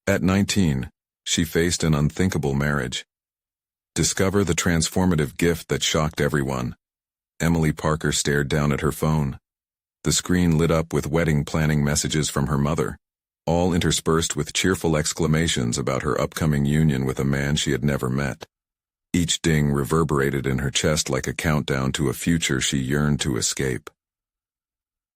At 19, she faced an unthinkable marriage. Discover the transformative gift that shocked everyone. Emily Parker stared down at her phone. The screen lit up with wedding planning messages from her mother, all interspersed with cheerful exclamations about her upcoming union with a man she had never met. Each ding reverberated in her chest like a countdown to a future she yearned to escape.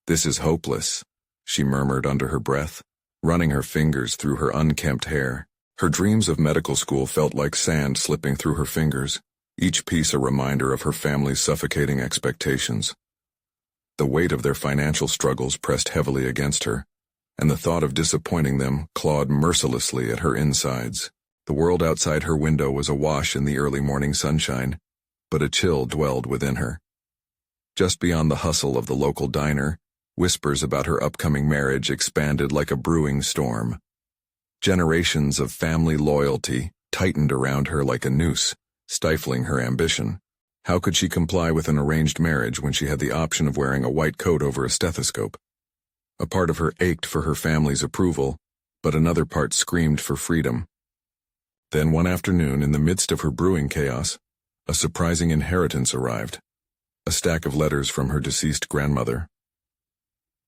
"This is hopeless," she murmured under her breath, running her fingers through her unkempt hair. Her dreams of medical school felt like sand slipping through her fingers, each piece a reminder of her family's suffocating expectations. The weight of their financial struggles pressed heavily against her, and the thought of disappointing them clawed mercilessly at her insides. The world outside her window was awash in the early morning sunshine, but a chill dwelled within her. Just beyond the hustle of the local diner, whispers about her upcoming marriage expanded like a brewing storm. Generations of family loyalty tightened around her like a noose, stifling her ambition. How could she comply with an arranged marriage when she had the option of wearing a white coat over a stethoscope? A part of her ached for her family's approval, but another part screamed for freedom. Then one afternoon, in the midst of her brewing chaos, a surprising inheritance arrived. A stack of letters from her deceased grandmother.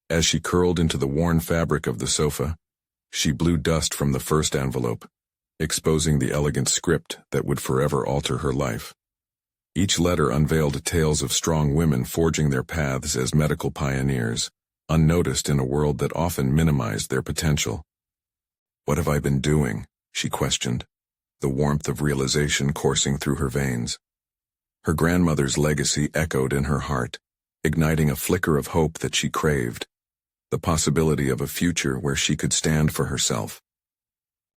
As she curled into the worn fabric of the sofa, she blew dust from the first envelope, exposing the elegant script that would forever alter her life. Each letter unveiled tales of strong women forging their paths as medical pioneers, unnoticed in a world that often minimized their potential. "What have I been doing?" she questioned, the warmth of realization coursing through her veins. Her grandmother's legacy echoed in her heart, igniting a flicker of hope that she craved, the possibility of a future where she could stand for herself.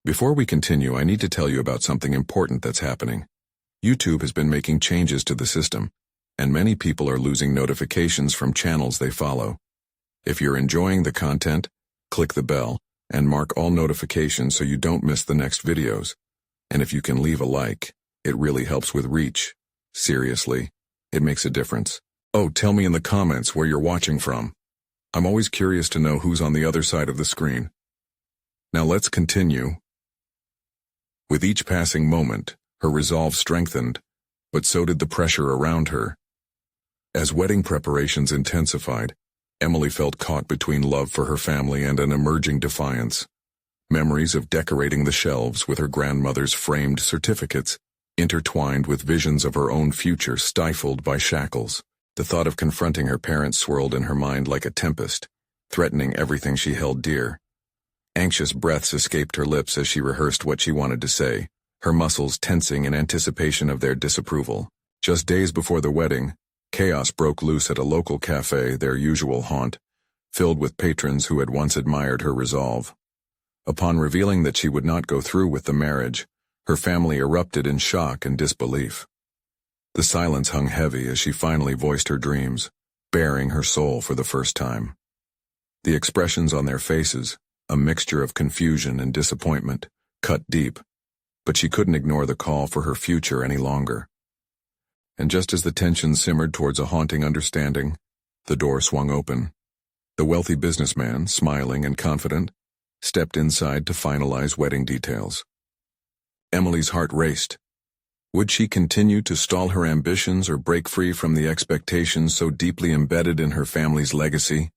Before we continue, I need to tell you about something important that's happening. YouTube has been making changes to the system, and many people are losing notifications from channels they follow. If you're enjoying the content, click the bell and mark all notifications so you don't miss the next videos. And if you can leave a like, it really helps with reach. Seriously, it makes a difference. Oh, tell me in the comments where you're watching from. I'm always curious to know who's on the other side of the screen. Now let's continue. With each passing moment, her resolve strengthened, but so did the pressure around her. As wedding preparations intensified, Emily felt caught between love for her family and an emerging defiance. Memories of decorating the shelves with her grandmother's framed certificates, intertwined with visions of her own future stifled by shackles. The thought of confronting her parents swirled in her mind like a tempest, threatening everything she held dear. Anxious breaths escaped her lips as she rehearsed what she wanted to say, her muscles tensing in anticipation of their disapproval. Just days before the wedding, chaos broke loose at a local cafe, their usual haunt, filled with patrons who had once admired her resolve. Upon revealing that she would not go through with the marriage, her family erupted in shock and disbelief. The silence hung heavy as she finally voiced her dreams, baring her soul for the first time. The expressions on their faces, a mixture of confusion and disappointment, cut deep, but she couldn't ignore the call for her future any longer. And just as the tension simmered towards a haunting understanding, the door swung open. The wealthy businessman, smiling and confident, stepped inside to finalize wedding details. Emily's heart raced. Would she continue to stall her ambitions or break free from the expectations so deeply embedded in her family's legacy?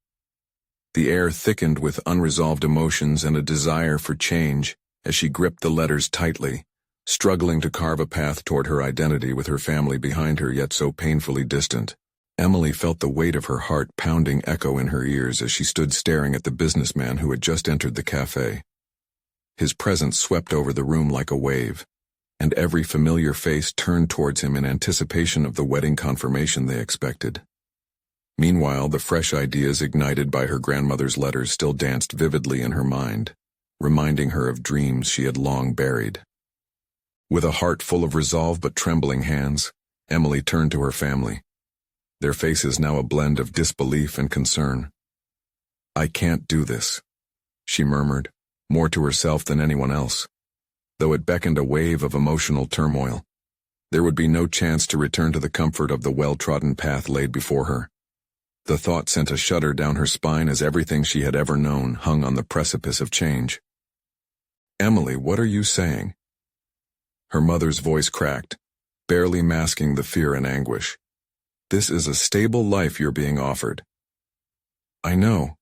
The air thickened with unresolved emotions and a desire for change as she gripped the letters tightly, struggling to carve a path toward her identity with her family behind her yet so painfully distant. Emily felt the weight of her heart pounding echo in her ears as she stood staring at the businessman who had just entered the cafe. His presence swept over the room like a wave, and every familiar face turned towards him in anticipation of the wedding confirmation they expected. Meanwhile, the fresh ideas ignited by her grandmother's letters still danced vividly in her mind, reminding her of dreams she had long buried. With a heart full of resolve but trembling hands, Emily turned to her family, their faces now a blend of disbelief and concern. "I can't do this," she murmured, more to herself than anyone else, though it beckoned a wave of emotional turmoil. There would be no chance to return to the comfort of the well-trodden path laid before her. The thought sent a shudder down her spine as everything she had ever known hung on the precipice of change. Emily, what are you saying? Her mother's voice cracked, barely masking the fear and anguish. This is a stable life you're being offered. I know,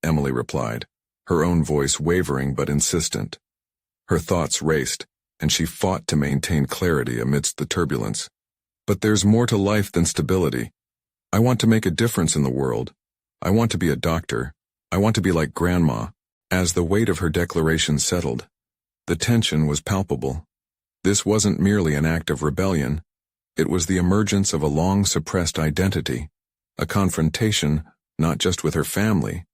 Emily replied, her own voice wavering but insistent. Her thoughts raced, and she fought to maintain clarity amidst the turbulence. But there's more to life than stability. I want to make a difference in the world. I want to be a doctor. I want to be like Grandma. As the weight of her declaration settled, the tension was palpable. This wasn't merely an act of rebellion. It was the emergence of a long-suppressed identity, a confrontation not just with her family,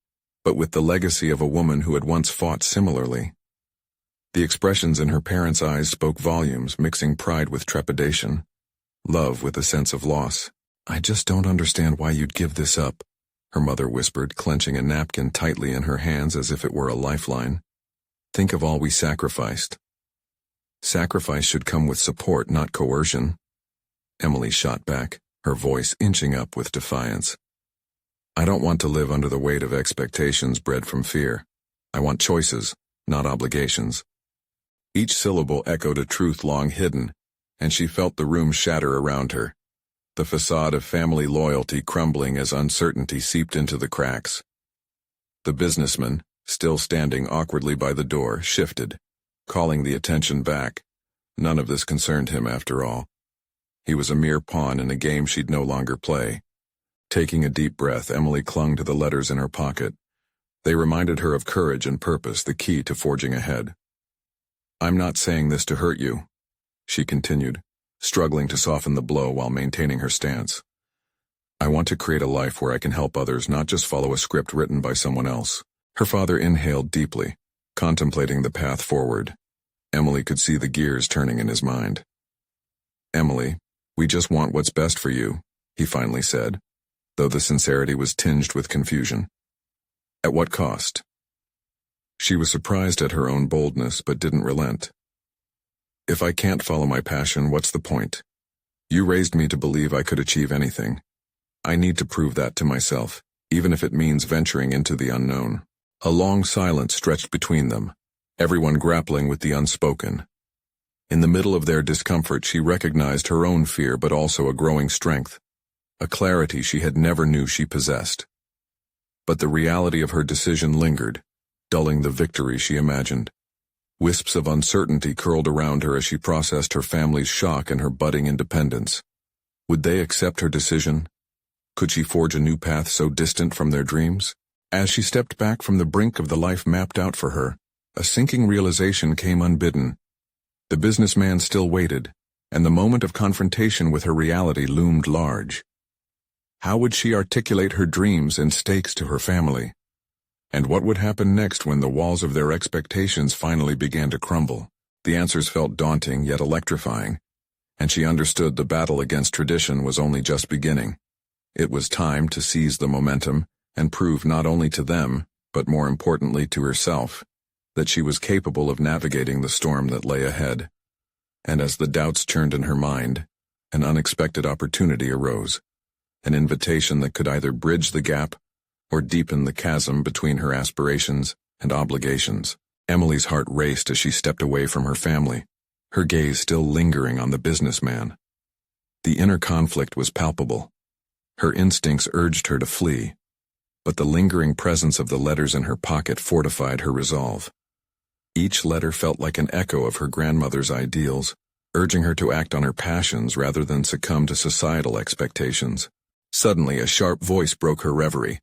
but with the legacy of a woman who had once fought similarly. The expressions in her parents' eyes spoke volumes, mixing pride with trepidation, love with a sense of loss. I just don't understand why you'd give this up, her mother whispered, clenching a napkin tightly in her hands as if it were a lifeline. Think of all we sacrificed. Sacrifice should come with support, not coercion. Emily shot back, her voice inching up with defiance. I don't want to live under the weight of expectations bred from fear. I want choices, not obligations. Each syllable echoed a truth long hidden, and she felt the room shatter around her, the facade of family loyalty crumbling as uncertainty seeped into the cracks. The businessman, still standing awkwardly by the door, shifted, calling the attention back. None of this concerned him after all. He was a mere pawn in a game she'd no longer play. Taking a deep breath, Emily clung to the letters in her pocket. They reminded her of courage and purpose, the key to forging ahead. I'm not saying this to hurt you, she continued, struggling to soften the blow while maintaining her stance. I want to create a life where I can help others, not just follow a script written by someone else. Her father inhaled deeply, contemplating the path forward. Emily could see the gears turning in his mind. Emily, we just want what's best for you, he finally said, though the sincerity was tinged with confusion. At what cost? She was surprised at her own boldness, but didn't relent. If I can't follow my passion, what's the point? You raised me to believe I could achieve anything. I need to prove that to myself, even if it means venturing into the unknown. A long silence stretched between them, everyone grappling with the unspoken. In the middle of their discomfort, she recognized her own fear, but also a growing strength, a clarity she had never knew she possessed. But the reality of her decision lingered, dulling the victory she imagined. Wisps of uncertainty curled around her as she processed her family's shock and her budding independence. Would they accept her decision? Could she forge a new path so distant from their dreams? As she stepped back from the brink of the life mapped out for her, a sinking realization came unbidden. The businessman still waited, and the moment of confrontation with her reality loomed large. How would she articulate her dreams and stakes to her family? And what would happen next when the walls of their expectations finally began to crumble? The answers felt daunting yet electrifying, and she understood the battle against tradition was only just beginning. It was time to seize the momentum and prove not only to them, but more importantly to herself, that she was capable of navigating the storm that lay ahead. And as the doubts churned in her mind, an unexpected opportunity arose, an invitation that could either bridge the gap or deepen the chasm between her aspirations and obligations. Emily's heart raced as she stepped away from her family, her gaze still lingering on the businessman. The inner conflict was palpable. Her instincts urged her to flee, but the lingering presence of the letters in her pocket fortified her resolve. Each letter felt like an echo of her grandmother's ideals, urging her to act on her passions rather than succumb to societal expectations. Suddenly, a sharp voice broke her reverie.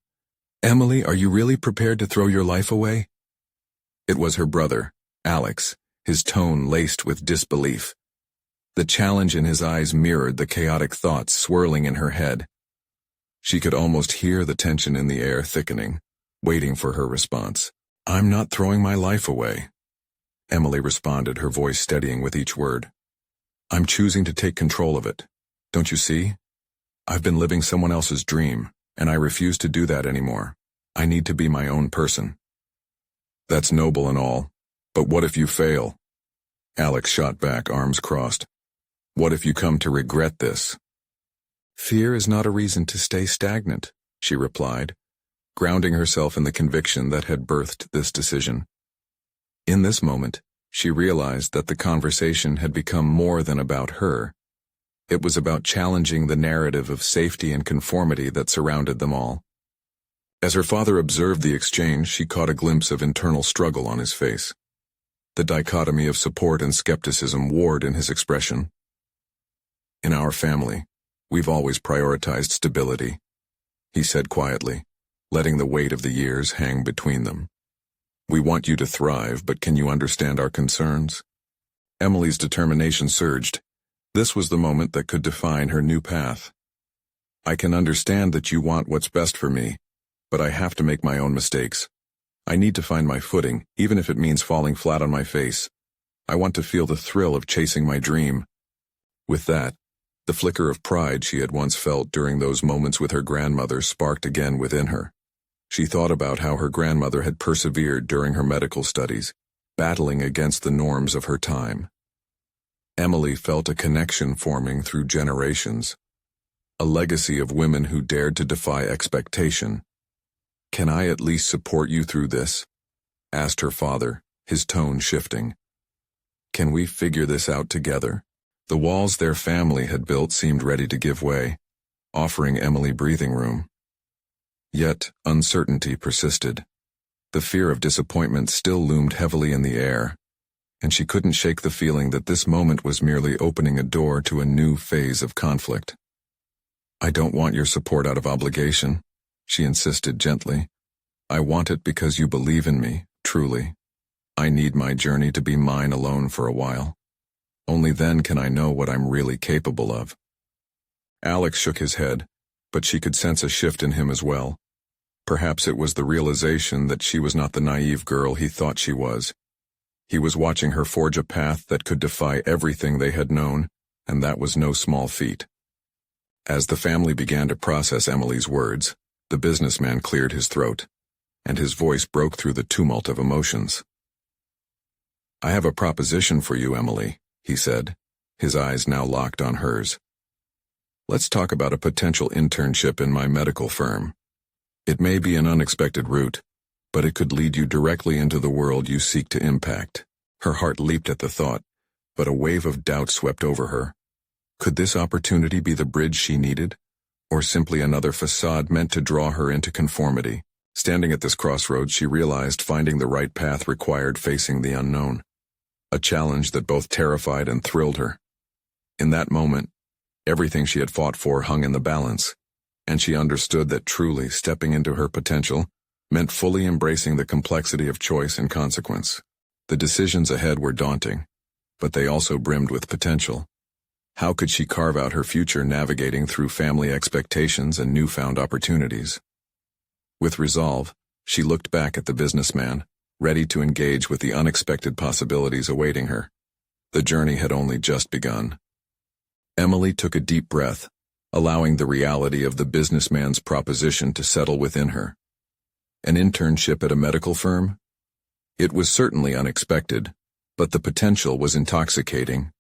Emily, are you really prepared to throw your life away? It was her brother, Alex, his tone laced with disbelief. The challenge in his eyes mirrored the chaotic thoughts swirling in her head. She could almost hear the tension in the air thickening, waiting for her response. I'm not throwing my life away, Emily responded, her voice steadying with each word. I'm choosing to take control of it. Don't you see? I've been living someone else's dream, and I refuse to do that anymore. I need to be my own person. That's noble and all, but what if you fail? Alex shot back, arms crossed. What if you come to regret this? Fear is not a reason to stay stagnant, she replied, grounding herself in the conviction that had birthed this decision. In this moment, She realized that the conversation had become more than about her. It was about challenging the narrative of safety and conformity that surrounded them all. As her father observed the exchange, she caught a glimpse of internal struggle on his face. The dichotomy of support and skepticism warred in his expression. "In our family, we've always prioritized stability," he said quietly, letting the weight of the years hang between them. "We want you to thrive, but can you understand our concerns?" Emily's determination surged. This was the moment that could define her new path. "I can understand that you want what's best for me, but I have to make my own mistakes. I need to find my footing, even if it means falling flat on my face. I want to feel the thrill of chasing my dream." With that, the flicker of pride she had once felt during those moments with her grandmother sparked again within her. She thought about how her grandmother had persevered during her medical studies, battling against the norms of her time. Emily felt a connection forming through generations, a legacy of women who dared to defy expectation. "Can I at least support you through this?" asked her father, his tone shifting. "Can we figure this out together?" The walls their family had built seemed ready to give way, offering Emily breathing room. Yet, uncertainty persisted. The fear of disappointment still loomed heavily in the air, and she couldn't shake the feeling that this moment was merely opening a door to a new phase of conflict. "I don't want your support out of obligation," she insisted gently. "I want it because you believe in me, truly. I need my journey to be mine alone for a while. Only then can I know what I'm really capable of." Alex shook his head, but she could sense a shift in him as well. Perhaps it was the realization that she was not the naive girl he thought she was. He was watching her forge a path that could defy everything they had known, and that was no small feat. As the family began to process Emily's words, the businessman cleared his throat, and his voice broke through the tumult of emotions. "I have a proposition for you, Emily," he said, his eyes now locked on hers. "Let's talk about a potential internship in my medical firm. It may be an unexpected route, but it could lead you directly into the world you seek to impact." Her heart leaped at the thought, but a wave of doubt swept over her. Could this opportunity be the bridge she needed, or simply another facade meant to draw her into conformity? Standing at this crossroads, she realized finding the right path required facing the unknown, a challenge that both terrified and thrilled her. In that moment, everything she had fought for hung in the balance, and she understood that truly stepping into her potential meant fully embracing the complexity of choice and consequence. The decisions ahead were daunting, but they also brimmed with potential. How could she carve out her future navigating through family expectations and newfound opportunities? With resolve, she looked back at the businessman, ready to engage with the unexpected possibilities awaiting her. The journey had only just begun. Emily took a deep breath, allowing the reality of the businessman's proposition to settle within her. An internship at a medical firm? It was certainly unexpected, but the potential was intoxicating.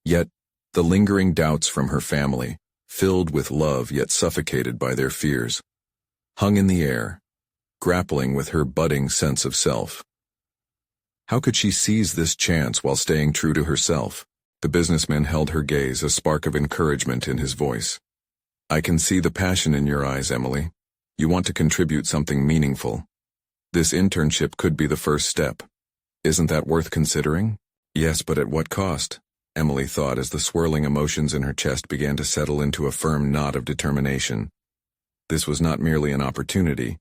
Yet, the lingering doubts from her family, filled with love yet suffocated by their fears, hung in the air, grappling with her budding sense of self. How could she seize this chance while staying true to herself? The businessman held her gaze, a spark of encouragement in his voice. "I can see the passion in your eyes, Emily. You want to contribute something meaningful. This internship could be the first step. Isn't that worth considering?" "Yes, but at what cost?" Emily thought as the swirling emotions in her chest began to settle into a firm knot of determination. This was not merely an opportunity,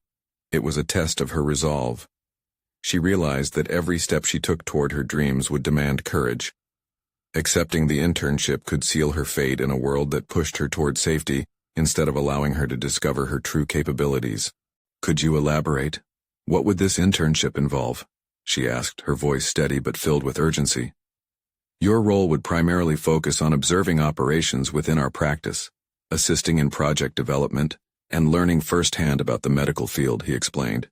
it was a test of her resolve. She realized that every step she took toward her dreams would demand courage. Accepting the internship could seal her fate in a world that pushed her toward safety instead of allowing her to discover her true capabilities. "Could you elaborate? What would this internship involve?" she asked, her voice steady but filled with urgency. "Your role would primarily focus on observing operations within our practice, assisting in project development, and learning firsthand about the medical field," he explained.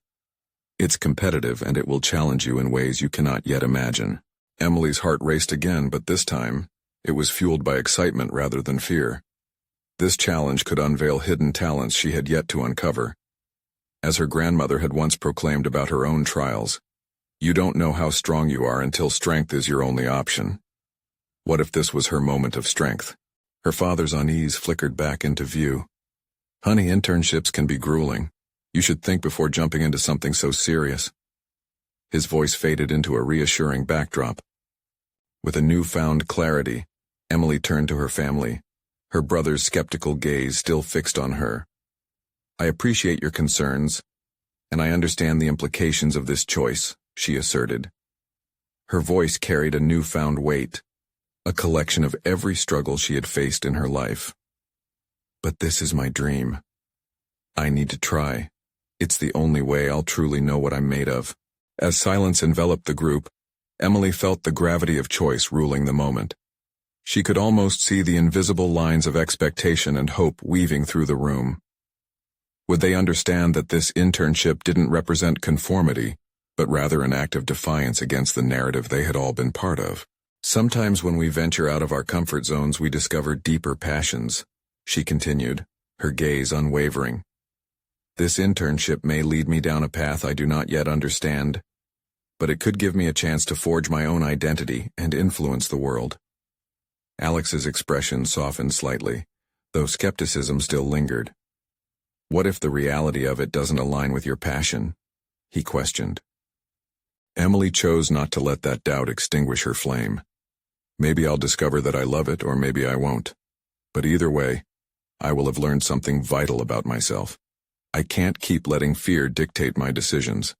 "It's competitive and it will challenge you in ways you cannot yet imagine." Emily's heart raced again, but this time, it was fueled by excitement rather than fear. This challenge could unveil hidden talents she had yet to uncover. As her grandmother had once proclaimed about her own trials, You don't know how strong you are until strength is your only option. What if this was her moment of strength? Her father's unease flickered back into view. Honey, internships can be grueling. You should think before jumping into something so serious. His voice faded into a reassuring backdrop. With a newfound clarity, Emily turned to her family, her brother's skeptical gaze still fixed on her. I appreciate your concerns, and I understand the implications of this choice, she asserted. Her voice carried a newfound weight, a collection of every struggle she had faced in her life. But this is my dream. I need to try. It's the only way I'll truly know what I'm made of. As silence enveloped the group, Emily felt the gravity of choice ruling the moment. She could almost see the invisible lines of expectation and hope weaving through the room. Would they understand that this internship didn't represent conformity, but rather an act of defiance against the narrative they had all been part of? Sometimes when we venture out of our comfort zones, we discover deeper passions, she continued, her gaze unwavering. This internship may lead me down a path I do not yet understand, but it could give me a chance to forge my own identity and influence the world. Alex's expression softened slightly, though skepticism still lingered. What if the reality of it doesn't align with your passion? He questioned. Emily chose not to let that doubt extinguish her flame. Maybe I'll discover that I love it, or maybe I won't. But either way, I will have learned something vital about myself. I can't keep letting fear dictate my decisions.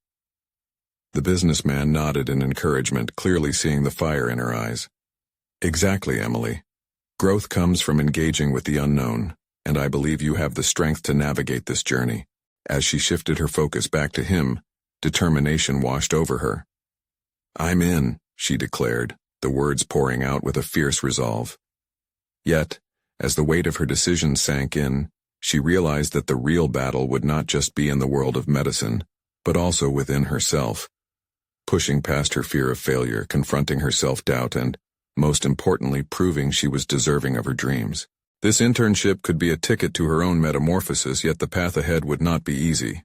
The businessman nodded in encouragement, clearly seeing the fire in her eyes. Exactly, Emily. Growth comes from engaging with the unknown, and I believe you have the strength to navigate this journey. As she shifted her focus back to him, determination washed over her. I'm in, she declared, the words pouring out with a fierce resolve. Yet, as the weight of her decision sank in, she realized that the real battle would not just be in the world of medicine, but also within herself. Pushing past her fear of failure, confronting her self-doubt, and, most importantly, proving she was deserving of her dreams. This internship could be a ticket to her own metamorphosis, yet the path ahead would not be easy.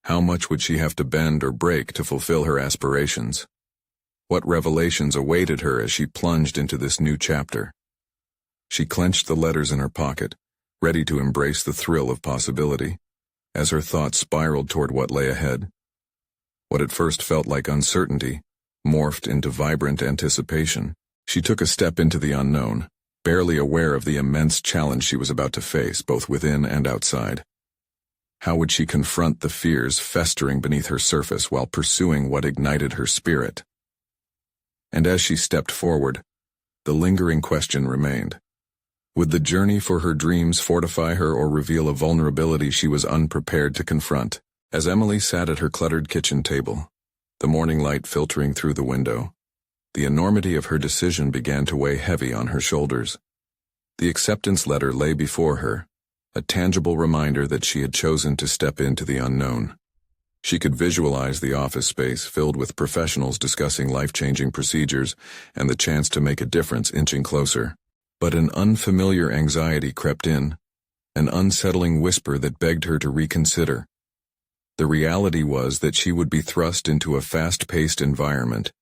How much would she have to bend or break to fulfill her aspirations? What revelations awaited her as she plunged into this new chapter? She clenched the letters in her pocket, ready to embrace the thrill of possibility, as her thoughts spiraled toward what lay ahead. What at first felt like uncertainty morphed into vibrant anticipation. She took a step into the unknown, barely aware of the immense challenge she was about to face, both within and outside. How would she confront the fears festering beneath her surface while pursuing what ignited her spirit? And as she stepped forward, the lingering question remained. Would the journey for her dreams fortify her or reveal a vulnerability she was unprepared to confront? As Emily sat at her cluttered kitchen table, the morning light filtering through the window, the enormity of her decision began to weigh heavy on her shoulders. The acceptance letter lay before her, a tangible reminder that she had chosen to step into the unknown. She could visualize the office space filled with professionals discussing life-changing procedures and the chance to make a difference inching closer. But an unfamiliar anxiety crept in, an unsettling whisper that begged her to reconsider. The reality was that she would be thrust into a fast-paced environment,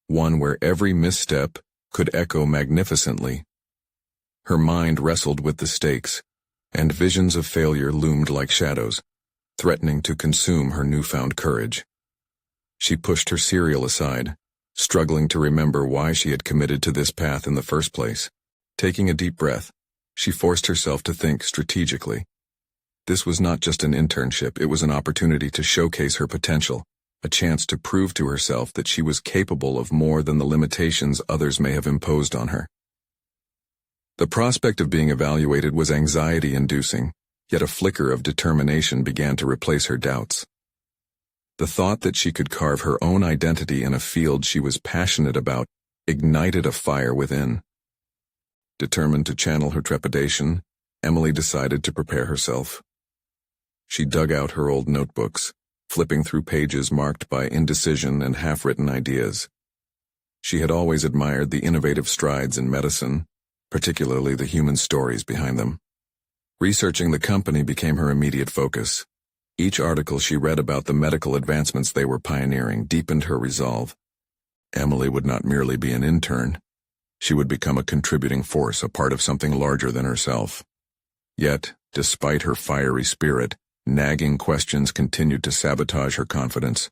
one where every misstep could echo magnificently. Her mind wrestled with the stakes, and visions of failure loomed like shadows, threatening to consume her newfound courage. She pushed her cereal aside, struggling to remember why she had committed to this path in the first place. Taking a deep breath, she forced herself to think strategically. This was not just an internship, it was an opportunity to showcase her potential, a chance to prove to herself that she was capable of more than the limitations others may have imposed on her. The prospect of being evaluated was anxiety-inducing, yet a flicker of determination began to replace her doubts. The thought that she could carve her own identity in a field she was passionate about ignited a fire within. Determined to channel her trepidation, Emily decided to prepare herself. She dug out her old notebooks, flipping through pages marked by indecision and half-written ideas. She had always admired the innovative strides in medicine, particularly the human stories behind them. Researching the company became her immediate focus. Each article she read about the medical advancements they were pioneering deepened her resolve. Emily would not merely be an intern. She would become a contributing force, a part of something larger than herself. Yet, despite her fiery spirit, nagging questions continued to sabotage her confidence.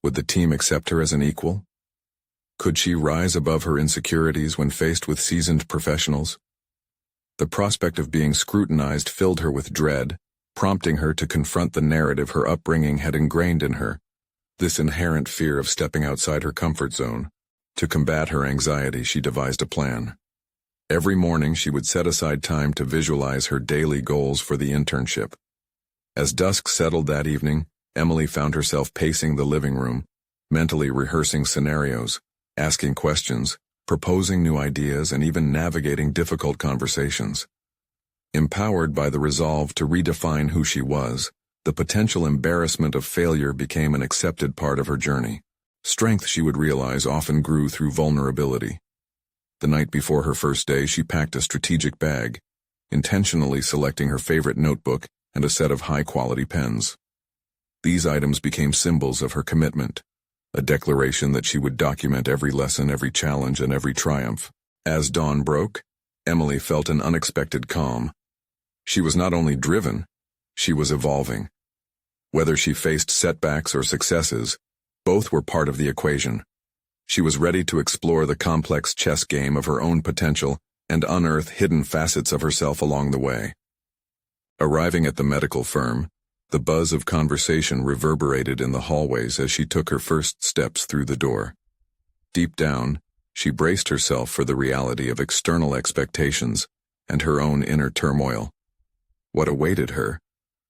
Would the team accept her as an equal? Could she rise above her insecurities when faced with seasoned professionals? The prospect of being scrutinized filled her with dread, prompting her to confront the narrative her upbringing had ingrained in her, this inherent fear of stepping outside her comfort zone. To combat her anxiety, she devised a plan. Every morning she would set aside time to visualize her daily goals for the internship. As dusk settled that evening, Emily found herself pacing the living room, mentally rehearsing scenarios, asking questions, proposing new ideas, and even navigating difficult conversations. Empowered by the resolve to redefine who she was, the potential embarrassment of failure became an accepted part of her journey. Strength, she would realize, often grew through vulnerability. The night before her first day, she packed a strategic bag, intentionally selecting her favorite notebook and a set of high-quality pens. These items became symbols of her commitment, a declaration that she would document every lesson, every challenge, and every triumph. As dawn broke, Emily felt an unexpected calm. She was not only driven, she was evolving. Whether she faced setbacks or successes, both were part of the equation. She was ready to explore the complex chess game of her own potential and unearth hidden facets of herself along the way. Arriving at the medical firm, the buzz of conversation reverberated in the hallways as she took her first steps through the door. Deep down, she braced herself for the reality of external expectations and her own inner turmoil. What awaited her?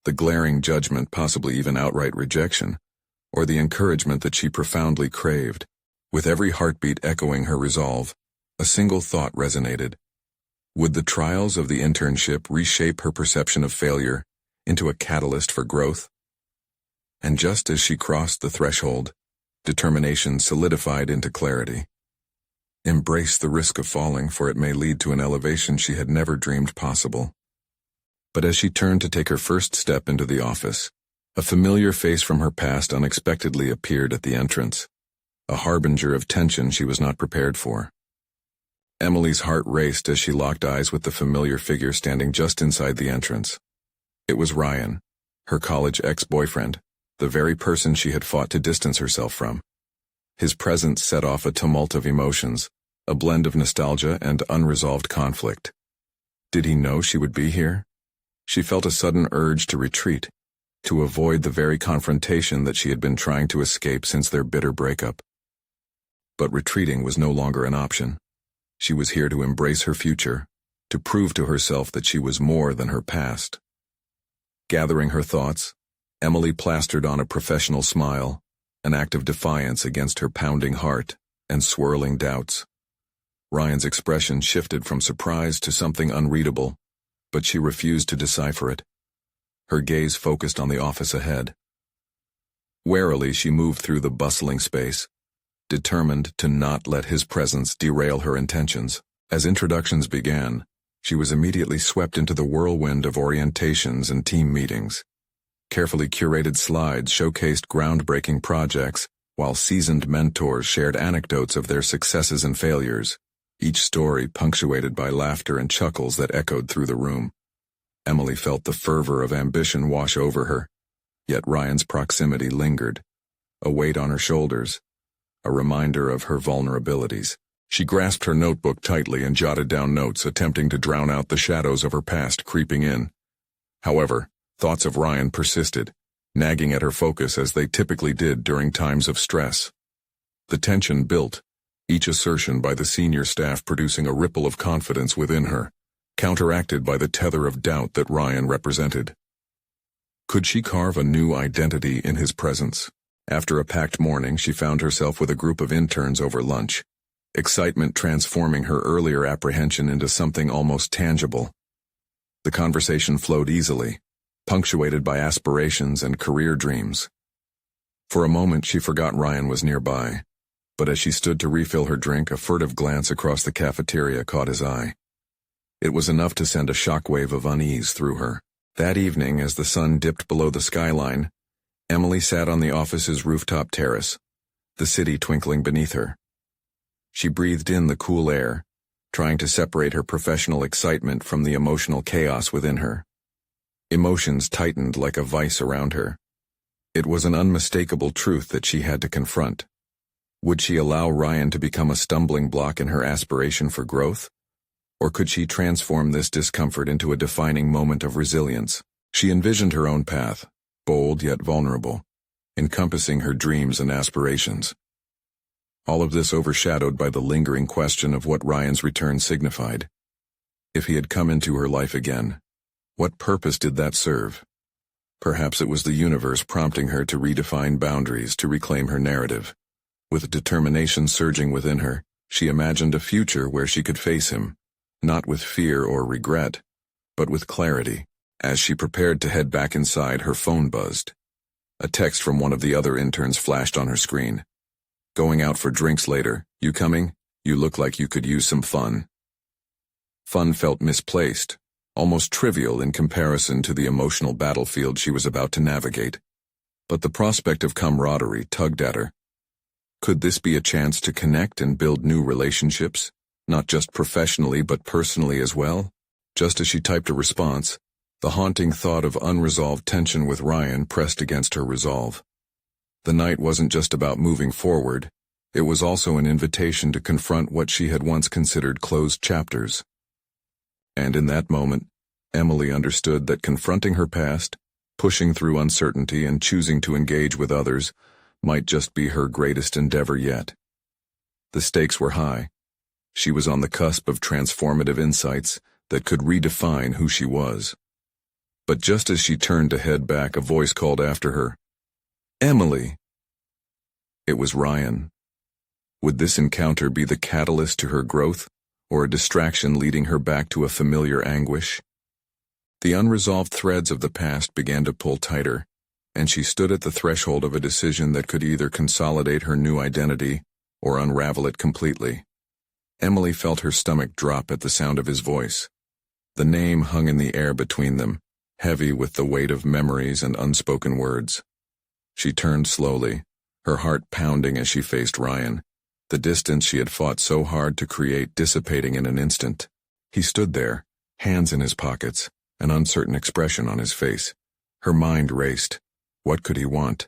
The glaring judgment, possibly even outright rejection, or the encouragement that she profoundly craved. With every heartbeat echoing her resolve, a single thought resonated. Would the trials of the internship reshape her perception of failure into a catalyst for growth? And just as she crossed the threshold, determination solidified into clarity. Embrace the risk of falling, for it may lead to an elevation she had never dreamed possible. But as she turned to take her first step into the office, a familiar face from her past unexpectedly appeared at the entrance, a harbinger of tension she was not prepared for. Emily's heart raced as she locked eyes with the familiar figure standing just inside the entrance. It was Ryan, her college ex-boyfriend, the very person she had fought to distance herself from. His presence set off a tumult of emotions, a blend of nostalgia and unresolved conflict. Did he know she would be here? She felt a sudden urge to retreat, to avoid the very confrontation that she had been trying to escape since their bitter breakup. But retreating was no longer an option. She was here to embrace her future, to prove to herself that she was more than her past. Gathering her thoughts, Emily plastered on a professional smile, an act of defiance against her pounding heart and swirling doubts. Ryan's expression shifted from surprise to something unreadable, but she refused to decipher it. Her gaze focused on the office ahead. Warily, she moved through the bustling space, determined to not let his presence derail her intentions. As introductions began, she was immediately swept into the whirlwind of orientations and team meetings. Carefully curated slides showcased groundbreaking projects, while seasoned mentors shared anecdotes of their successes and failures, each story punctuated by laughter and chuckles that echoed through the room. Emily felt the fervor of ambition wash over her, yet Ryan's proximity lingered, a weight on her shoulders, a reminder of her vulnerabilities. She grasped her notebook tightly and jotted down notes, attempting to drown out the shadows of her past creeping in. However, thoughts of Ryan persisted, nagging at her focus as they typically did during times of stress. The tension built, each assertion by the senior staff producing a ripple of confidence within her, counteracted by the tether of doubt that Ryan represented. Could she carve a new identity in his presence? After a packed morning, she found herself with a group of interns over lunch, excitement transforming her earlier apprehension into something almost tangible. The conversation flowed easily, punctuated by aspirations and career dreams. For a moment, she forgot Ryan was nearby, but as she stood to refill her drink, a furtive glance across the cafeteria caught his eye. It was enough to send a shockwave of unease through her. That evening, as the sun dipped below the skyline, Emily sat on the office's rooftop terrace, the city twinkling beneath her. She breathed in the cool air, trying to separate her professional excitement from the emotional chaos within her. Emotions tightened like a vice around her. It was an unmistakable truth that she had to confront. Would she allow Ryan to become a stumbling block in her aspiration for growth? Or could she transform this discomfort into a defining moment of resilience? She envisioned her own path, bold yet vulnerable, encompassing her dreams and aspirations. All of this overshadowed by the lingering question of what Ryan's return signified. If he had come into her life again, what purpose did that serve? Perhaps it was the universe prompting her to redefine boundaries to reclaim her narrative. With determination surging within her, she imagined a future where she could face him, not with fear or regret, but with clarity. As she prepared to head back inside, her phone buzzed. A text from one of the other interns flashed on her screen. "Going out for drinks later. You coming? You look like you could use some fun." Fun felt misplaced, almost trivial in comparison to the emotional battlefield she was about to navigate. But the prospect of camaraderie tugged at her. Could this be a chance to connect and build new relationships, not just professionally but personally as well? Just as she typed a response, the haunting thought of unresolved tension with Ryan pressed against her resolve. The night wasn't just about moving forward, it was also an invitation to confront what she had once considered closed chapters. And in that moment, Emily understood that confronting her past, pushing through uncertainty and choosing to engage with others, might just be her greatest endeavor yet. The stakes were high. She was on the cusp of transformative insights that could redefine who she was. But just as she turned to head back, a voice called after her, "Emily!" It was Ryan. Would this encounter be the catalyst to her growth, or a distraction leading her back to a familiar anguish? The unresolved threads of the past began to pull tighter, and she stood at the threshold of a decision that could either consolidate her new identity or unravel it completely. Emily felt her stomach drop at the sound of his voice. The name hung in the air between them, heavy with the weight of memories and unspoken words. She turned slowly, her heart pounding as she faced Ryan, the distance she had fought so hard to create dissipating in an instant. He stood there, hands in his pockets, an uncertain expression on his face. Her mind raced. What could he want?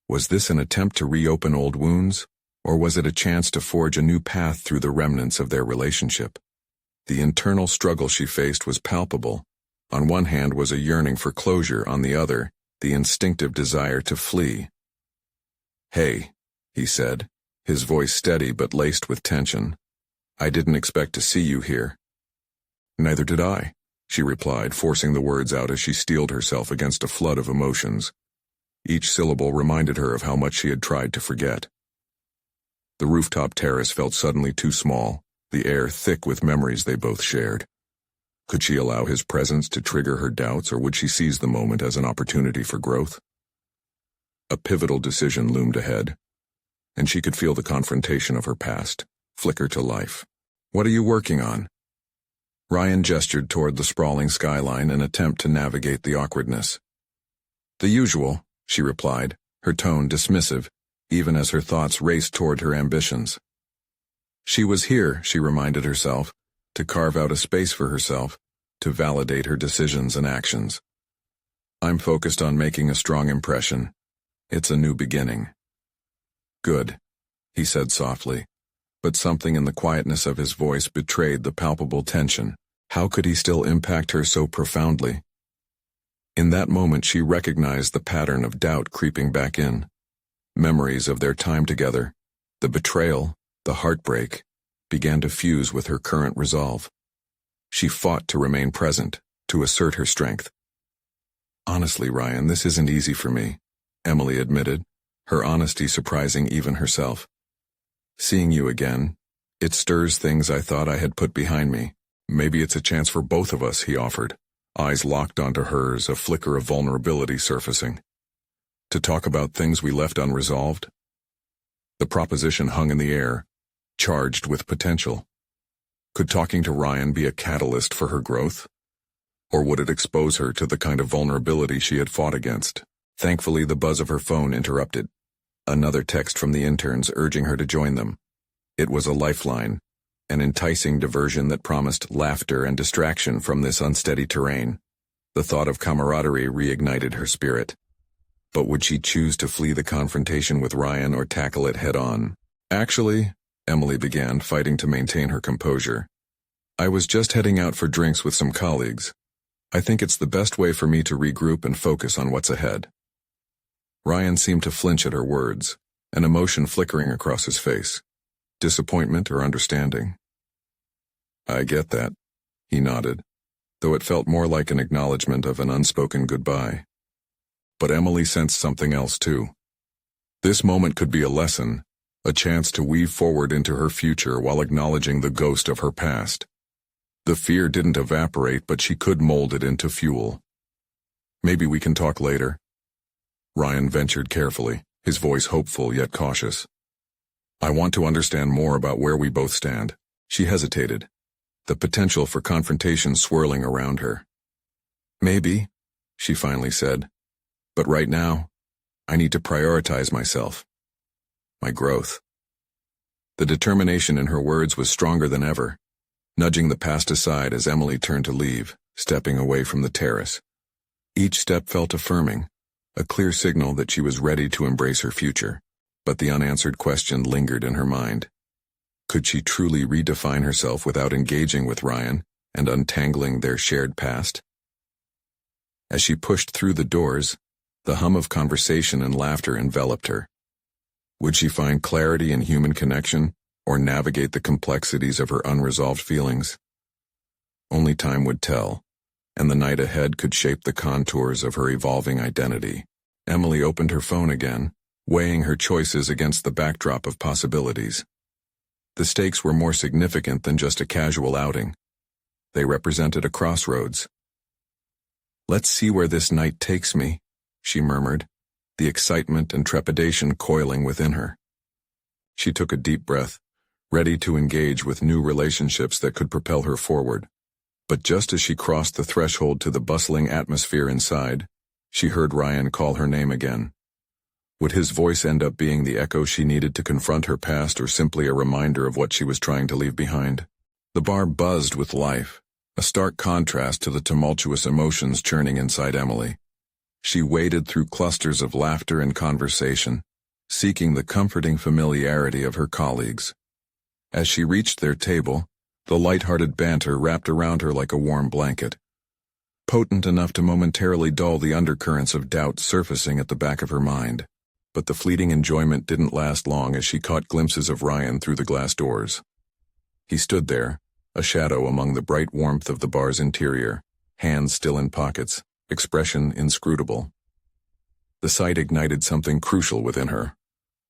Was this an attempt to reopen old wounds, or was it a chance to forge a new path through the remnants of their relationship? The internal struggle she faced was palpable. On one hand was a yearning for closure, on the other, the instinctive desire to flee. "Hey," he said, his voice steady but laced with tension. "I didn't expect to see you here." "Neither did I," she replied, forcing the words out as she steeled herself against a flood of emotions. Each syllable reminded her of how much she had tried to forget. The rooftop terrace felt suddenly too small, the air thick with memories they both shared. Could she allow his presence to trigger her doubts, or would she seize the moment as an opportunity for growth? A pivotal decision loomed ahead, and she could feel the confrontation of her past flicker to life. "What are you working on?" Ryan gestured toward the sprawling skyline in an attempt to navigate the awkwardness. "The usual," she replied, her tone dismissive, even as her thoughts raced toward her ambitions. She was here, she reminded herself, to carve out a space for herself, to validate her decisions and actions. "I'm focused on making a strong impression. It's a new beginning." "Good," he said softly, but something in the quietness of his voice betrayed the palpable tension. How could he still impact her so profoundly? In that moment she recognized the pattern of doubt creeping back in. Memories of their time together, the betrayal, the heartbreak, began to fuse with her current resolve. She fought to remain present, to assert her strength. "Honestly, Ryan, this isn't easy for me," Emily admitted, her honesty surprising even herself. "Seeing you again, it stirs things I thought I had put behind me. Maybe it's a chance for both of us," he offered, eyes locked onto hers, a flicker of vulnerability surfacing. "To talk about things we left unresolved?" The proposition hung in the air, charged with potential. Could talking to Ryan be a catalyst for her growth? Or would it expose her to the kind of vulnerability she had fought against? Thankfully, the buzz of her phone interrupted. Another text from the interns urging her to join them. It was a lifeline, an enticing diversion that promised laughter and distraction from this unsteady terrain. The thought of camaraderie reignited her spirit. But would she choose to flee the confrontation with Ryan or tackle it head-on? Actually, Emily began, fighting to maintain her composure, I was just heading out for drinks with some colleagues. I think it's the best way for me to regroup and focus on what's ahead. Ryan seemed to flinch at her words, an emotion flickering across his face. Disappointment or understanding? I get that, he nodded, though it felt more like an acknowledgement of an unspoken goodbye. But Emily sensed something else too. This moment could be a lesson, a chance to weave forward into her future while acknowledging the ghost of her past. The fear didn't evaporate, but she could mold it into fuel. Maybe we can talk later? Ryan ventured carefully, his voice hopeful yet cautious. I want to understand more about where we both stand. She hesitated, the potential for confrontation swirling around her. Maybe, she finally said, but right now, I need to prioritize myself. My growth. The determination in her words was stronger than ever, nudging the past aside as Emily turned to leave, stepping away from the terrace. Each step felt affirming, a clear signal that she was ready to embrace her future. But the unanswered question lingered in her mind. Could she truly redefine herself without engaging with Ryan and untangling their shared past? As she pushed through the doors, the hum of conversation and laughter enveloped her. Would she find clarity in human connection, or navigate the complexities of her unresolved feelings? Only time would tell, and the night ahead could shape the contours of her evolving identity. Emily opened her phone again, weighing her choices against the backdrop of possibilities. The stakes were more significant than just a casual outing. They represented a crossroads. Let's see where this night takes me, she murmured, the excitement and trepidation coiling within her. She took a deep breath, ready to engage with new relationships that could propel her forward. But just as she crossed the threshold to the bustling atmosphere inside, she heard Ryan call her name again. Would his voice end up being the echo she needed to confront her past, or simply a reminder of what she was trying to leave behind? The bar buzzed with life, a stark contrast to the tumultuous emotions churning inside Emily. She waded through clusters of laughter and conversation, seeking the comforting familiarity of her colleagues. As she reached their table, the light-hearted banter wrapped around her like a warm blanket, potent enough to momentarily dull the undercurrents of doubt surfacing at the back of her mind. But the fleeting enjoyment didn't last long as she caught glimpses of Ryan through the glass doors. He stood there, a shadow among the bright warmth of the bar's interior, hands still in pockets, expression inscrutable. The sight ignited something crucial within her,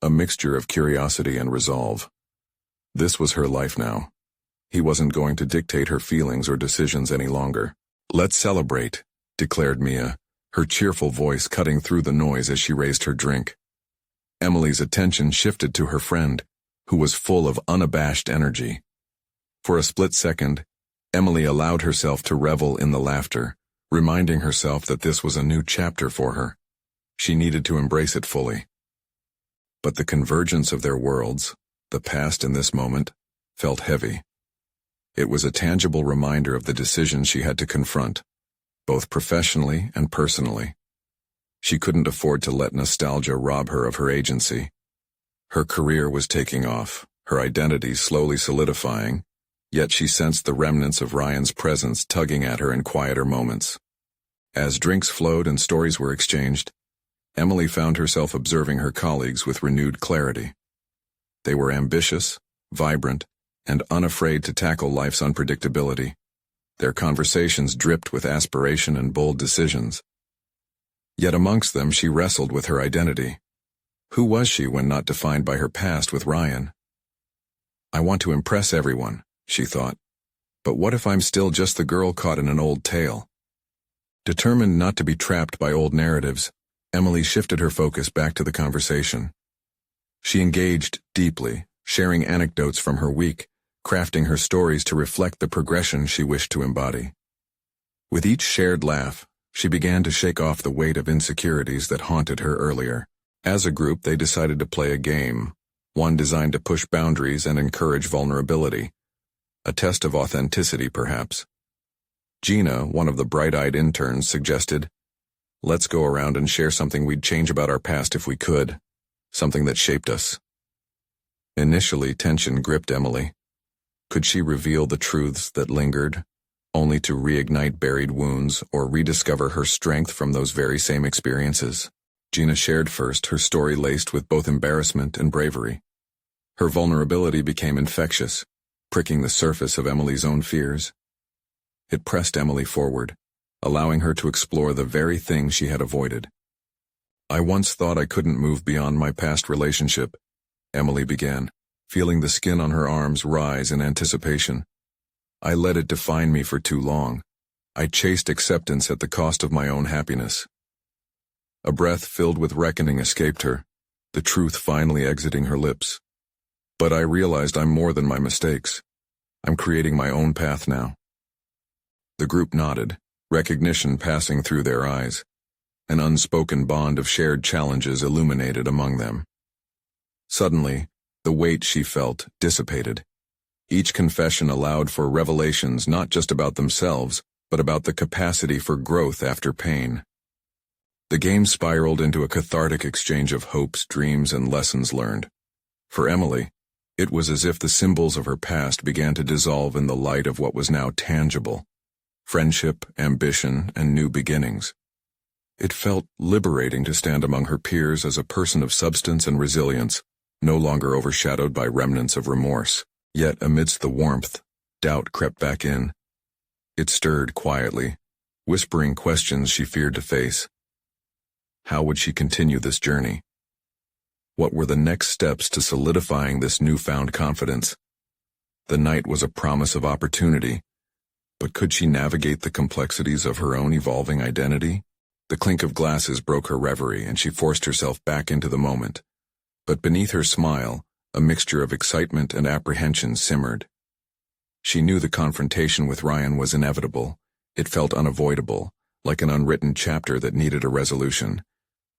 a mixture of curiosity and resolve. This was her life now. He wasn't going to dictate her feelings or decisions any longer. Let's celebrate, declared Mia, her cheerful voice cutting through the noise as she raised her drink. Emily's attention shifted to her friend, who was full of unabashed energy. For a split second, Emily allowed herself to revel in the laughter, reminding herself that this was a new chapter for her. She needed to embrace it fully. But the convergence of their worlds, the past and this moment, felt heavy. It was a tangible reminder of the decisions she had to confront, both professionally and personally. She couldn't afford to let nostalgia rob her of her agency. Her career was taking off, her identity slowly solidifying, yet she sensed the remnants of Ryan's presence tugging at her in quieter moments. As drinks flowed and stories were exchanged, Emily found herself observing her colleagues with renewed clarity. They were ambitious, vibrant, and unafraid to tackle life's unpredictability. Their conversations dripped with aspiration and bold decisions. Yet amongst them she wrestled with her identity. Who was she when not defined by her past with Ryan? I want to impress everyone, she thought. But what if I'm still just the girl caught in an old tale? Determined not to be trapped by old narratives, Emily shifted her focus back to the conversation. She engaged deeply, sharing anecdotes from her week, crafting her stories to reflect the progression she wished to embody. With each shared laugh, she began to shake off the weight of insecurities that haunted her earlier. As a group, they decided to play a game, one designed to push boundaries and encourage vulnerability. A test of authenticity, perhaps. Gina, one of the bright-eyed interns, suggested, "Let's go around and share something we'd change about our past if we could, something that shaped us." Initially, tension gripped Emily. Could she reveal the truths that lingered, only to reignite buried wounds or rediscover her strength from those very same experiences? Gina shared first, her story laced with both embarrassment and bravery. Her vulnerability became infectious, pricking the surface of Emily's own fears. It pressed Emily forward, allowing her to explore the very thing she had avoided. "I once thought I couldn't move beyond my past relationship," Emily began, feeling the skin on her arms rise in anticipation. "I let it define me for too long. I chased acceptance at the cost of my own happiness." A breath filled with reckoning escaped her, the truth finally exiting her lips. "But I realized I'm more than my mistakes. I'm creating my own path now." The group nodded, recognition passing through their eyes. An unspoken bond of shared challenges illuminated among them. Suddenly, the weight she felt dissipated. Each confession allowed for revelations not just about themselves, but about the capacity for growth after pain. The game spiraled into a cathartic exchange of hopes, dreams, and lessons learned. For Emily, it was as if the symbols of her past began to dissolve in the light of what was now tangible: friendship, ambition, and new beginnings. It felt liberating to stand among her peers as a person of substance and resilience, no longer overshadowed by remnants of remorse. Yet amidst the warmth, doubt crept back in. It stirred quietly, whispering questions she feared to face. How would she continue this journey? What were the next steps to solidifying this newfound confidence? The night was a promise of opportunity, but could she navigate the complexities of her own evolving identity? The clink of glasses broke her reverie, and she forced herself back into the moment. But beneath her smile, a mixture of excitement and apprehension simmered. She knew the confrontation with Ryan was inevitable. It felt unavoidable, like an unwritten chapter that needed a resolution.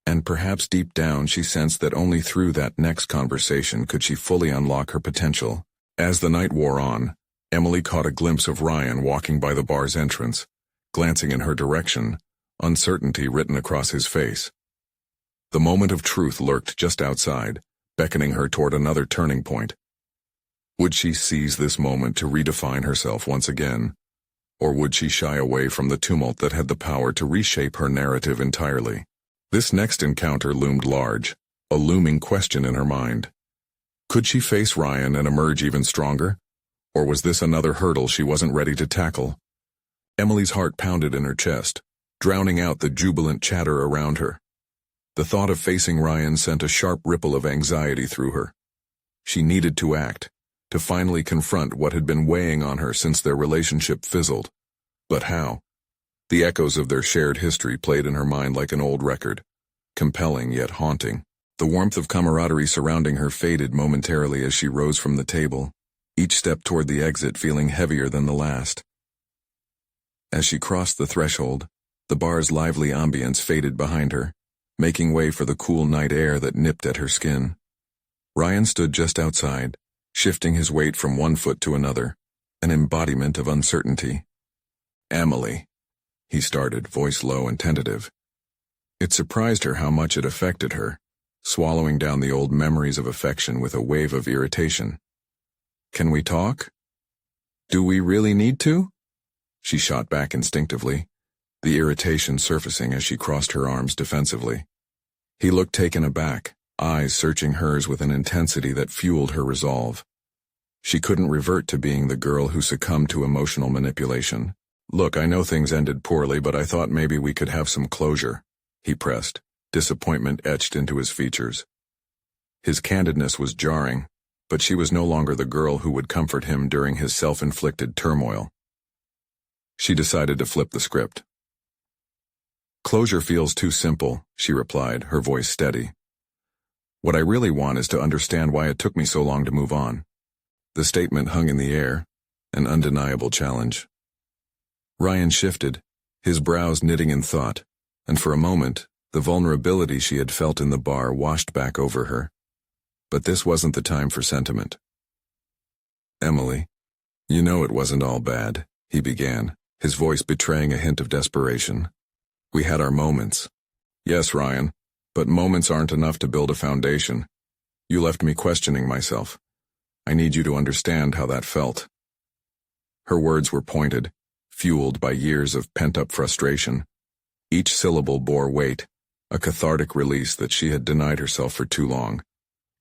And perhaps deep down she sensed that only through that next conversation could she fully unlock her potential. As the night wore on, Emily caught a glimpse of Ryan walking by the bar's entrance, glancing in her direction, uncertainty written across his face. The moment of truth lurked just outside, beckoning her toward another turning point. Would she seize this moment to redefine herself once again, or would she shy away from the tumult that had the power to reshape her narrative entirely? This next encounter loomed large, a looming question in her mind. Could she face Ryan and emerge even stronger? Or was this another hurdle she wasn't ready to tackle? Emily's heart pounded in her chest, drowning out the jubilant chatter around her. The thought of facing Ryan sent a sharp ripple of anxiety through her. She needed to act, to finally confront what had been weighing on her since their relationship fizzled. But how? The echoes of their shared history played in her mind like an old record, compelling yet haunting. The warmth of camaraderie surrounding her faded momentarily as she rose from the table, each step toward the exit feeling heavier than the last. As she crossed the threshold, the bar's lively ambience faded behind her, making way for the cool night air that nipped at her skin. Ryan stood just outside, shifting his weight from one foot to another, an embodiment of uncertainty. "Emily," he started, voice low and tentative. It surprised her how much it affected her, swallowing down the old memories of affection with a wave of irritation. "Can we talk? Do we really need to?" She shot back instinctively, the irritation surfacing as she crossed her arms defensively. He looked taken aback, eyes searching hers with an intensity that fueled her resolve. She couldn't revert to being the girl who succumbed to emotional manipulation. "Look, I know things ended poorly, but I thought maybe we could have some closure," he pressed, disappointment etched into his features. His candidness was jarring, but she was no longer the girl who would comfort him during his self-inflicted turmoil. She decided to flip the script. "Closure feels too simple," she replied, her voice steady. "What I really want is to understand why it took me so long to move on." The statement hung in the air, an undeniable challenge. Ryan shifted, his brows knitting in thought, and for a moment, the vulnerability she had felt in the bar washed back over her. But this wasn't the time for sentiment. "Emily, you know it wasn't all bad," he began, his voice betraying a hint of desperation. "We had our moments." "Yes, Ryan, but moments aren't enough to build a foundation. You left me questioning myself. I need you to understand how that felt." Her words were pointed, fueled by years of pent-up frustration. Each syllable bore weight, a cathartic release that she had denied herself for too long.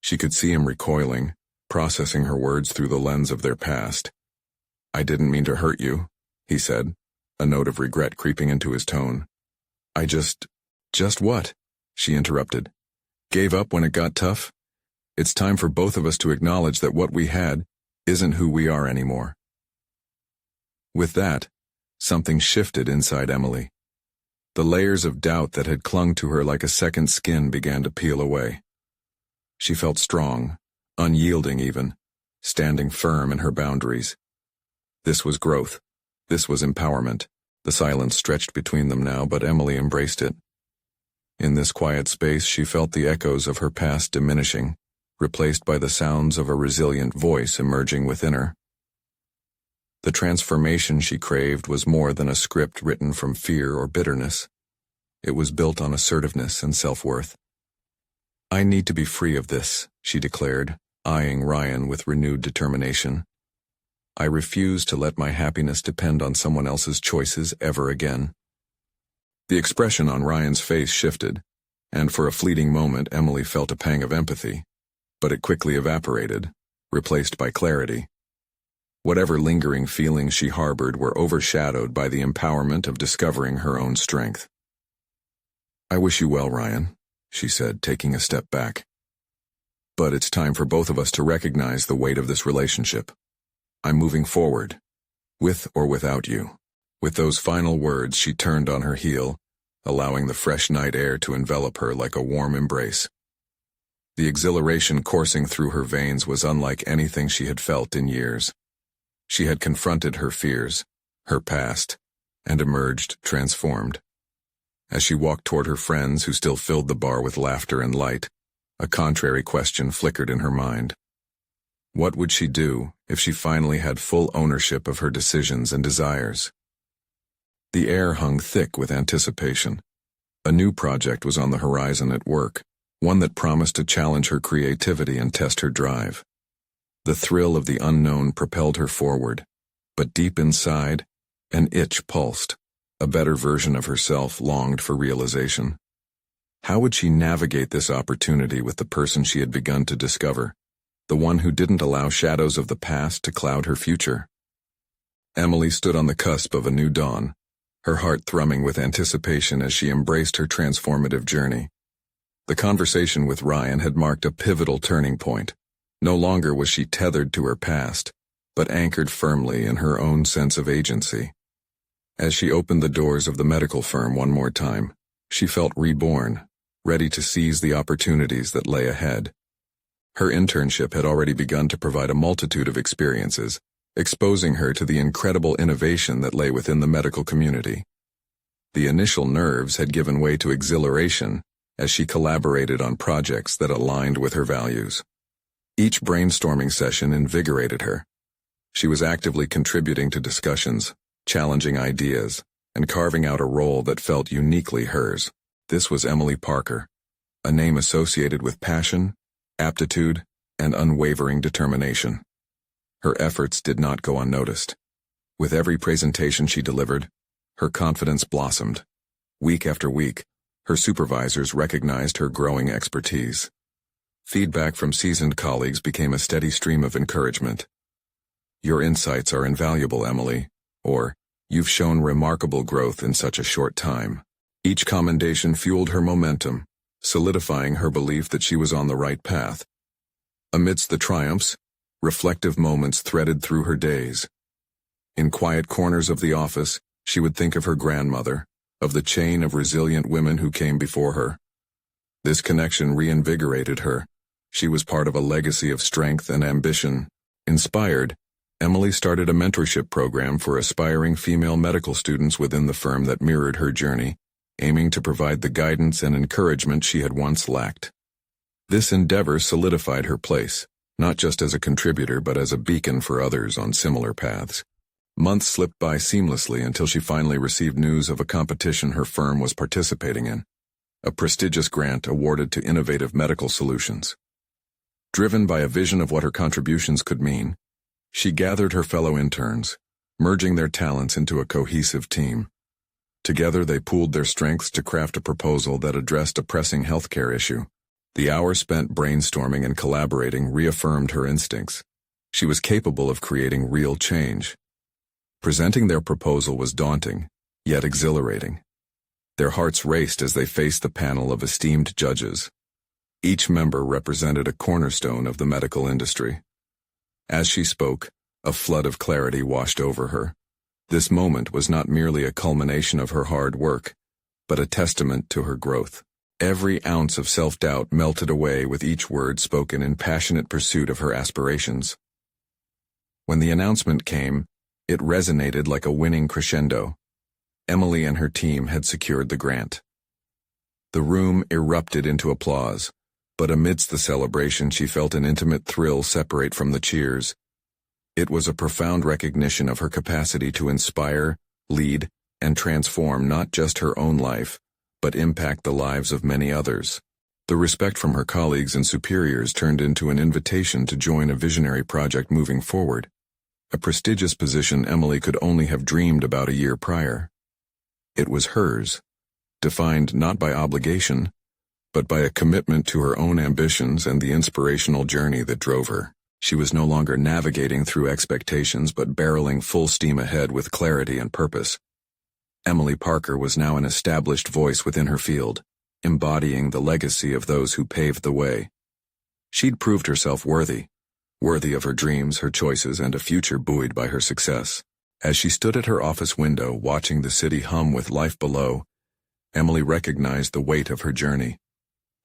She could see him recoiling, processing her words through the lens of their past. "I didn't mean to hurt you," he said, a note of regret creeping into his tone. "I just what?" she interrupted. "Gave up when it got tough? It's time for both of us to acknowledge that what we had isn't who we are anymore." With that, something shifted inside Emily. The layers of doubt that had clung to her like a second skin began to peel away. She felt strong, unyielding even, standing firm in her boundaries. This was growth. This was empowerment. The silence stretched between them now, but Emily embraced it. In this quiet space, she felt the echoes of her past diminishing, replaced by the sounds of a resilient voice emerging within her. The transformation she craved was more than a script written from fear or bitterness. It was built on assertiveness and self-worth. "I need to be free of this," she declared, eyeing Ryan with renewed determination. "I refuse to let my happiness depend on someone else's choices ever again." The expression on Ryan's face shifted, and for a fleeting moment Emily felt a pang of empathy, but it quickly evaporated, replaced by clarity. Whatever lingering feelings she harbored were overshadowed by the empowerment of discovering her own strength. "I wish you well, Ryan," she said, taking a step back. "But it's time for both of us to recognize the weight of this relationship. I'm moving forward, with or without you." With those final words, she turned on her heel, allowing the fresh night air to envelop her like a warm embrace. The exhilaration coursing through her veins was unlike anything she had felt in years. She had confronted her fears, her past, and emerged transformed. As she walked toward her friends who still filled the bar with laughter and light, a contrary question flickered in her mind. What would she do if she finally had full ownership of her decisions and desires? The air hung thick with anticipation. A new project was on the horizon at work, one that promised to challenge her creativity and test her drive. The thrill of the unknown propelled her forward, but deep inside, an itch pulsed. A better version of herself longed for realization. How would she navigate this opportunity with the person she had begun to discover, the one who didn't allow shadows of the past to cloud her future? Emily stood on the cusp of a new dawn, her heart thrumming with anticipation as she embraced her transformative journey. The conversation with Ryan had marked a pivotal turning point. No longer was she tethered to her past, but anchored firmly in her own sense of agency. As she opened the doors of the medical firm one more time, she felt reborn, ready to seize the opportunities that lay ahead. Her internship had already begun to provide a multitude of experiences, exposing her to the incredible innovation that lay within the medical community. The initial nerves had given way to exhilaration as she collaborated on projects that aligned with her values. Each brainstorming session invigorated her. She was actively contributing to discussions, challenging ideas, and carving out a role that felt uniquely hers. This was Emily Parker, a name associated with passion, aptitude, and unwavering determination. Her efforts did not go unnoticed. With every presentation she delivered, her confidence blossomed. Week after week, her supervisors recognized her growing expertise. Feedback from seasoned colleagues became a steady stream of encouragement. "Your insights are invaluable, Emily," or "You've shown remarkable growth in such a short time." Each commendation fueled her momentum, solidifying her belief that she was on the right path. Amidst the triumphs, reflective moments threaded through her days. In quiet corners of the office, she would think of her grandmother, of the chain of resilient women who came before her. This connection reinvigorated her. She was part of a legacy of strength and ambition, inspired, Emily started a mentorship program for aspiring female medical students within the firm that mirrored her journey, aiming to provide the guidance and encouragement she had once lacked. This endeavor solidified her place, not just as a contributor but as a beacon for others on similar paths. Months slipped by seamlessly until she finally received news of a competition her firm was participating in, a prestigious grant awarded to innovative medical solutions. Driven by a vision of what her contributions could mean, she gathered her fellow interns, merging their talents into a cohesive team. Together they pooled their strengths to craft a proposal that addressed a pressing healthcare issue. The hours spent brainstorming and collaborating reaffirmed her instincts. She was capable of creating real change. Presenting their proposal was daunting, yet exhilarating. Their hearts raced as they faced the panel of esteemed judges. Each member represented a cornerstone of the medical industry. As she spoke, a flood of clarity washed over her. This moment was not merely a culmination of her hard work, but a testament to her growth. Every ounce of self-doubt melted away with each word spoken in passionate pursuit of her aspirations. When the announcement came, it resonated like a winning crescendo. Emily and her team had secured the grant. The room erupted into applause, but amidst the celebration she felt an intimate thrill separate from the cheers. It was a profound recognition of her capacity to inspire, lead, and transform not just her own life, but impact the lives of many others. The respect from her colleagues and superiors turned into an invitation to join a visionary project moving forward, a prestigious position Emily could only have dreamed about a year prior. It was hers, defined not by obligation, but by a commitment to her own ambitions and the inspirational journey that drove her. She was no longer navigating through expectations but barreling full steam ahead with clarity and purpose. Emily Parker was now an established voice within her field, embodying the legacy of those who paved the way. She'd proved herself worthy of her dreams, her choices, and a future buoyed by her success. As she stood at her office window watching the city hum with life below, Emily recognized the weight of her journey.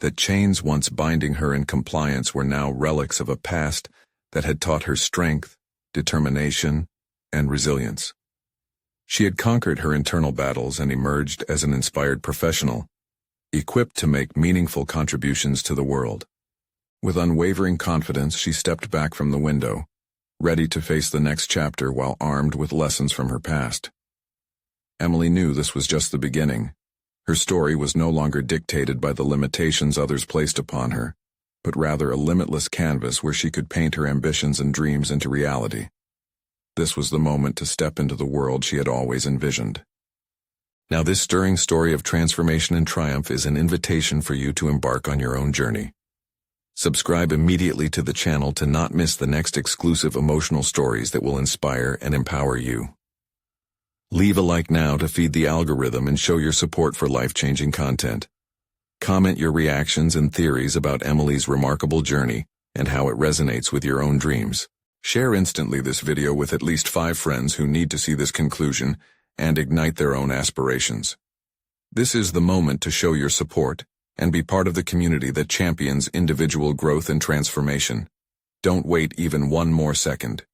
That chains once binding her in compliance were now relics of a past that had taught her strength, determination, and resilience. She had conquered her internal battles and emerged as an inspired professional, equipped to make meaningful contributions to the world. With unwavering confidence, she stepped back from the window, ready to face the next chapter while armed with lessons from her past. Emily knew this was just the beginning. Her story was no longer dictated by the limitations others placed upon her, but rather a limitless canvas where she could paint her ambitions and dreams into reality. This was the moment to step into the world she had always envisioned. Now this stirring story of transformation and triumph is an invitation for you to embark on your own journey. Subscribe immediately to the channel to not miss the next exclusive emotional stories that will inspire and empower you. Leave a like now to feed the algorithm and show your support for life-changing content. Comment your reactions and theories about Emily's remarkable journey and how it resonates with your own dreams. Share instantly this video with at least 5 friends who need to see this conclusion and ignite their own aspirations. This is the moment to show your support and be part of the community that champions individual growth and transformation. Don't wait even one more second.